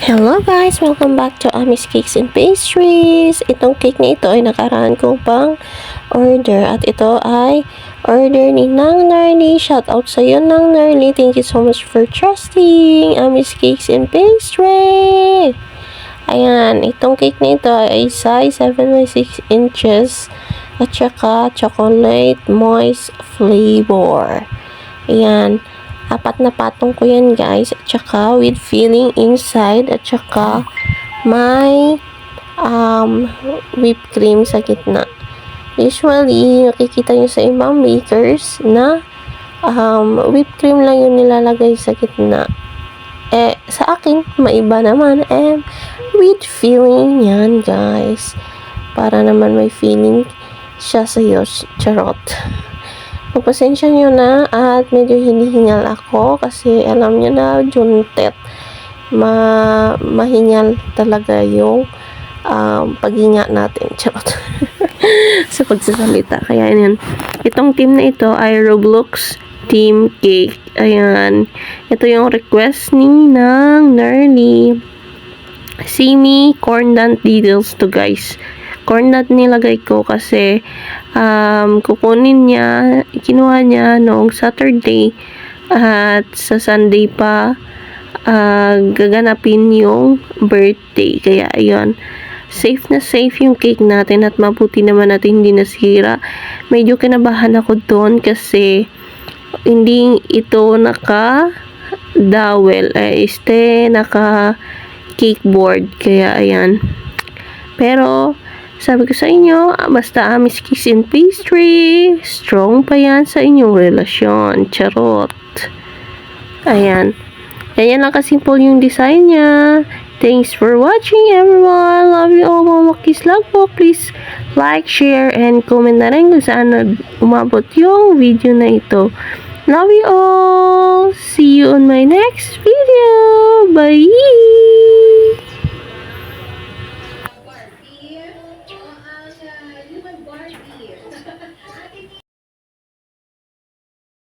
Hello guys! Welcome back to Ami's Cakes and Pastries. Itong cake na ito ay nakaraan kong pang order at ito ay order ni Nang Narly. Shout out sa iyo Nang Narly. Thank you so much for trusting Ami's Cakes and Pastry. Ayan, itong cake na ito ay size 7 by 6 inches at saka chocolate moist flavor. Ayan. Apat na patong ko yan guys, at saka with filling inside, at saka may whipped cream sa gitna. Usually nakikita nyo sa ibang bakers na whipped cream lang yung nilalagay sa gitna. Sa akin maiba naman, with filling yan guys, para naman may feeling siya sa'yo. Charot. Pagpasensya nyo na at medyo hinihingal ako kasi alam nyo na juntet. Mahingal talaga yung paghinga natin. Charot. Sa pagsasalita. Kaya yan. Itong team na ito ay Roblox Team Cake. Ayan. Ito yung request ni Nang Narly. Simi corn nut details to guys. Corn nut nilagay ko kasi kukunin niya, kinuha niya noong Saturday at sa Sunday pa gaganapin yung birthday. Kaya ayun, safe na safe yung cake natin at mabuti naman natin hindi nasira. Medyo kinabahan ako doon kasi hindi ito naka dowel, naka cake board. Kaya ayan. Pero sabi ko sa inyo, basta Ami's Cakes and Pastry, strong pa yan sa inyong relasyon. Charot. Ayan. Ganyan lang kasimple yung design niya. Thanks for watching everyone. Love you all. Mama Kiss Love po. Please like, share, and comment na rin kung saan umabot yung video na ito. Love you all. See you on my next video. Bye!